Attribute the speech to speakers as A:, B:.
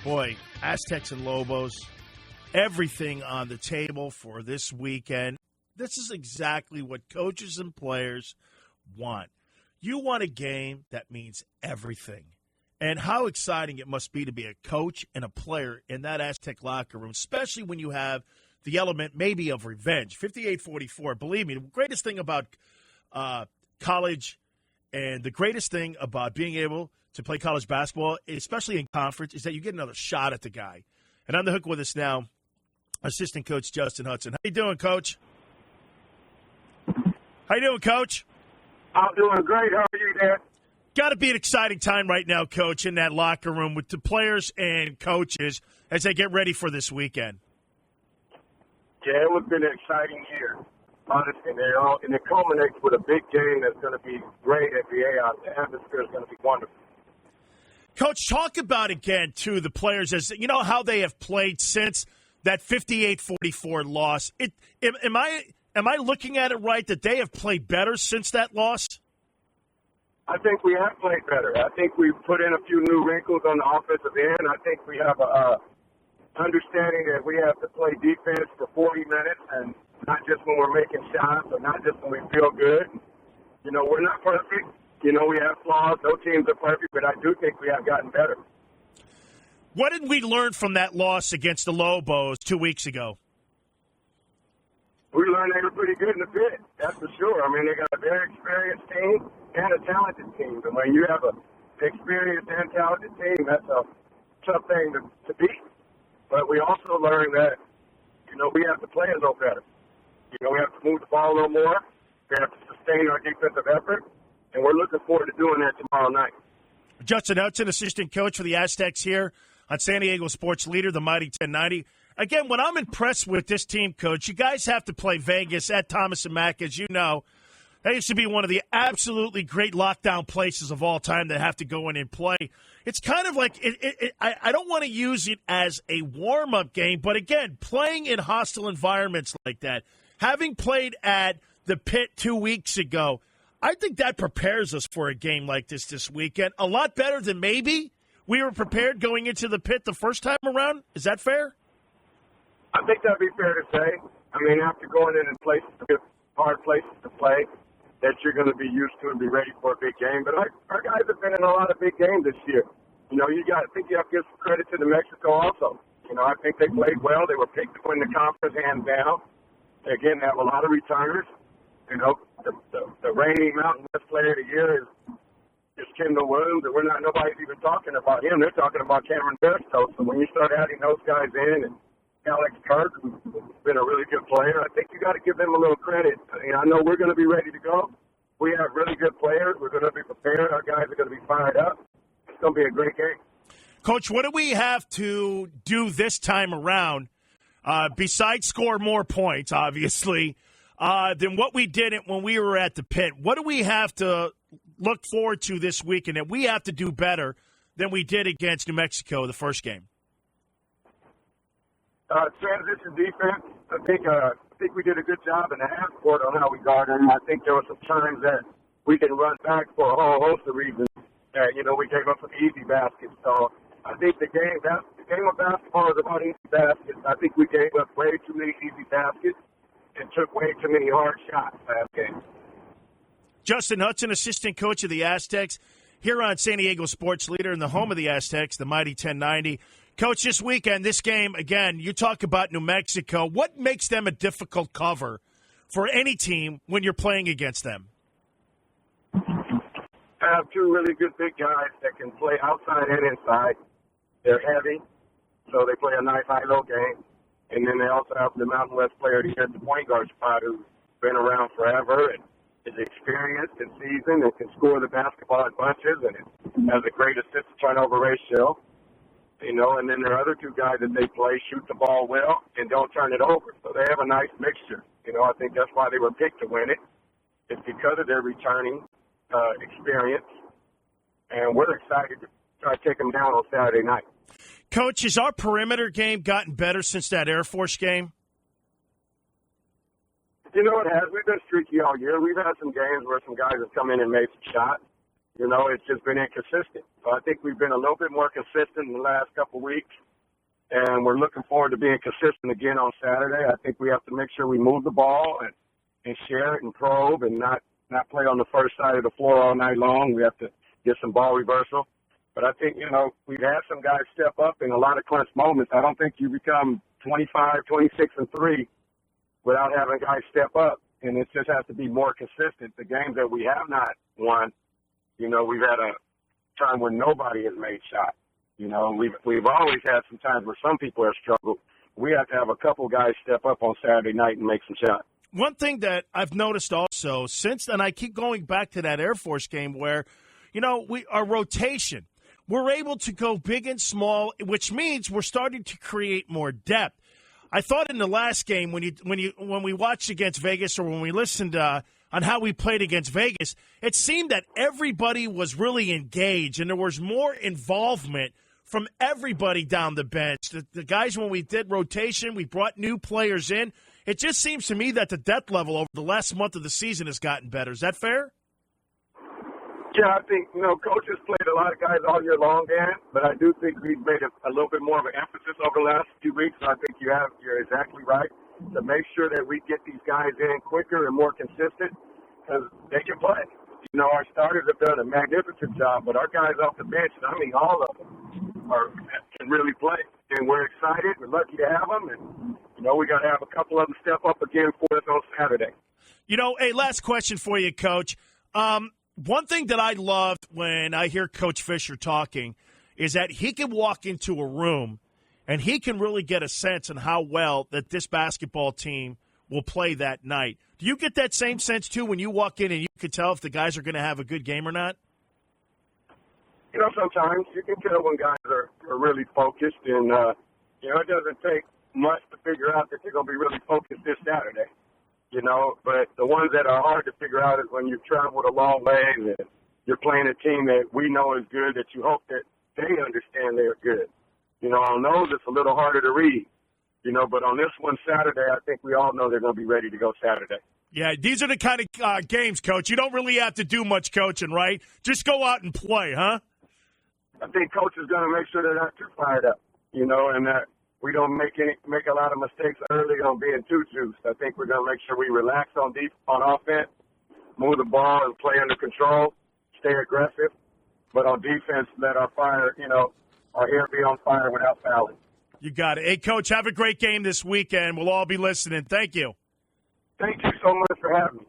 A: Boy, Aztecs and Lobos, everything on the table for this weekend. This is exactly what coaches and players want. You want a game that means everything. And how exciting it must be to be a coach and a player in that Aztec locker room, especially when you have the element maybe of revenge. 58-44, believe me, the greatest thing about college and the greatest thing about being able to play college basketball, especially in conference, is that you get another shot at the guy. And on the hook with us now, assistant coach Justin Hutson. How you doing, Coach? How you doing, Coach?
B: I'm doing great. How are you, Dan?
A: Got to be an exciting time right now, Coach, in that locker room with the players and coaches as they get ready for this weekend.
B: Yeah, it's been an exciting year, honestly. And it culminates with a big game that's going to be great at the AOS. The atmosphere is going to be wonderful.
A: Coach, talk about again, too, the players, as you know how they have played since that 58-44 loss. Am I looking at it right that they have played better since that loss?
B: I think we have played better. I think we've put in a few new wrinkles on the offensive end. I think we have a understanding that we have to play defense for 40 minutes and not just when we're making shots or not just when we feel good. You know, we're not perfect. You know, we have flaws. No teams are perfect, but I do think we have gotten better.
A: What did we learn from that loss against the Lobos 2 weeks ago?
B: We learned they were pretty good in the pit, that's for sure. I mean, they got a very experienced team and a talented team. And when you have an experienced and talented team, that's a tough thing to beat. But we also learned that, you know, we have to play a little better. You know, we have to move the ball a little more. We have to sustain our defensive effort. And we're looking forward to doing that tomorrow night.
A: Justin Hutson, assistant coach for the Aztecs here on San Diego Sports Leader, the Mighty 1090. Again, when I'm impressed with this team, Coach, you guys have to play Vegas at Thomas and Mack, as you know. That used to be one of the absolutely great lockdown places of all time that have to go in and play. It's kind of like I don't want to use it as a warm-up game, but again, playing in hostile environments like that, having played at the Pit 2 weeks ago, I think that prepares us for a game like this weekend. A lot better than maybe we were prepared going into the Pit the first time around. Is that fair?
B: I think that'd be fair to say. I mean, after going in places, hard places to play, that you're going to be used to and be ready for a big game. But our guys have been in a lot of big games this year. You know, I think you have to give some credit to New Mexico also. You know, I think they played well. They were picked to win the conference hands down. Again, they have a lot of returners. You know, the reigning Mountain West Player of the Year is Kendall Williams, and nobody's even talking about him. They're talking about Cameron Besto. So when you start adding those guys in, and Alex Kirk, who's been a really good player, I think you got to give them a little credit. I know we're going to be ready to go. We have really good players. We're going to be prepared. Our guys are going to be fired up. It's going to be a great game.
A: Coach, what do we have to do this time around, besides score more points, obviously, than what we did when we were at the Pit? What do we have to look forward to this weekend that we have to do better than we did against New Mexico the first game?
B: Transition defense. I think we did a good job in the half court on how we guarded him. I think there were some times that we can run back for a whole host of reasons. You know, we gave up some easy baskets. So I think the game of basketball is about easy baskets. I think we gave up way too many easy baskets and took way too many hard shots last game.
A: Justin Hutson, assistant coach of the Aztecs, here on San Diego Sports Leader in the home of the Aztecs, the Mighty 1090. Coach, this weekend, this game, again, you talk about New Mexico. What makes them a difficult cover for any team when you're playing against them?
B: I have two really good big guys that can play outside and inside. They're heavy, so they play a nice high-low game. And then they also have the Mountain West Player of the Year at the point guard spot, who's been around forever and is experienced and seasoned and can score the basketball in bunches and has a great assist-to-turnover ratio. You know, and then there are other two guys that they play, shoot the ball well, and don't turn it over. So they have a nice mixture. You know, I think that's why they were picked to win it. It's because of their returning experience. And we're excited to try to take them down on Saturday night.
A: Coach, has our perimeter game gotten better since that Air Force game?
B: You know, it has. We've been streaky all year. We've had some games where some guys have come in and made some shots. You know, it's just been inconsistent. So I think we've been a little bit more consistent in the last couple of weeks, and we're looking forward to being consistent again on Saturday. I think we have to make sure we move the ball and share it and probe and not play on the first side of the floor all night long. We have to get some ball reversal. But I think, you know, we've had some guys step up in a lot of clutch moments. I don't think you become 25, 26, and 3 without having guys step up. And it just has to be more consistent. The games that we have not won, you know, we've had a time when nobody has made shots. You know, we've always had some times where some people have struggled. We have to have a couple guys step up on Saturday night and make some shots.
A: One thing that I've noticed also since, and I keep going back to that Air Force game where, you know, our rotation, we're able to go big and small, which means we're starting to create more depth. I thought in the last game when we watched against Vegas or when we listened on how we played against Vegas, it seemed that everybody was really engaged and there was more involvement from everybody down the bench. The guys, when we did rotation, we brought new players in. It just seems to me that the depth level over the last month of the season has gotten better. Is that fair?
B: Yeah, I think, you know, coaches played a lot of guys all year long, Dan, but I do think we've made a little bit more of an emphasis over the last few weeks. So I think you're exactly right to make sure that we get these guys in quicker and more consistent because they can play. You know, our starters have done a magnificent job, but our guys off the bench, I mean, all of them can really play. And we're excited. We're lucky to have them. And, you know, we got to have a couple of them step up again for us on Saturday.
A: You know, hey, last question for you, Coach. One thing that I love when I hear Coach Fisher talking is that he can walk into a room and he can really get a sense on how well that this basketball team will play that night. Do you get that same sense, too, when you walk in and you can tell if the guys are going to have a good game or not?
B: You know, sometimes you can tell when guys are really focused, and, you know, it doesn't take much to figure out that they're going to be really focused this Saturday, you know. But the ones that are hard to figure out is when you've traveled a long way and you're playing a team that we know is good, that you hope that they understand they're good. You know, on those it's a little harder to read, you know, but on this one Saturday, I think we all know they're going to be ready to go Saturday.
A: Yeah, these are the kind of games, Coach. You don't really have to do much coaching, right? Just go out and play, huh?
B: I think Coach is going to make sure they're not too fired up, you know, and that we don't make a lot of mistakes early on being too juiced. I think we're going to make sure we relax on offense, move the ball and play under control, stay aggressive, but on defense, let our fire, you know, our hair be on fire without fouling.
A: You got it. Hey, Coach, have a great game this weekend. We'll all be listening. Thank you.
B: Thank you so much for having me.